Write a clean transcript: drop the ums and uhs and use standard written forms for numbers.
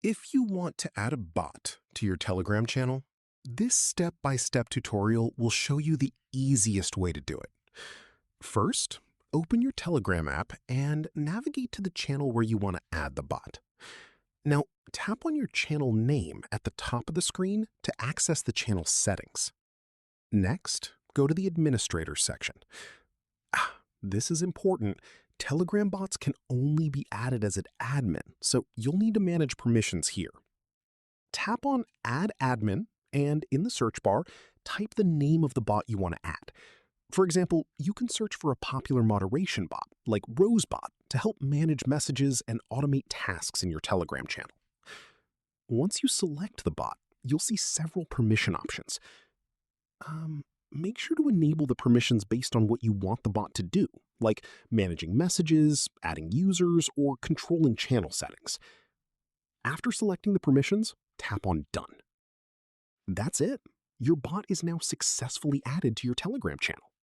If you want to add a bot to your Telegram channel, this step-by-step tutorial will show you the easiest way to do it. First, open your Telegram app and navigate to the channel where you want to add the bot. Now, tap on your channel name at the top of the screen to access the channel settings. Next, go to the Administrator section. This is important. Telegram bots can only be added as an admin, so you'll need to manage permissions here. Tap on Add Admin, and in the search bar, type the name of the bot you want to add. For example, you can search for a popular moderation bot, like Rosebot, to help manage messages and automate tasks in your Telegram channel. Once you select the bot, you'll see several permission options. Make sure to enable the permissions based on what you want the bot to do, like managing messages, adding users, or controlling channel settings. After selecting the permissions, tap on Done. That's it. Your bot is now successfully added to your Telegram channel.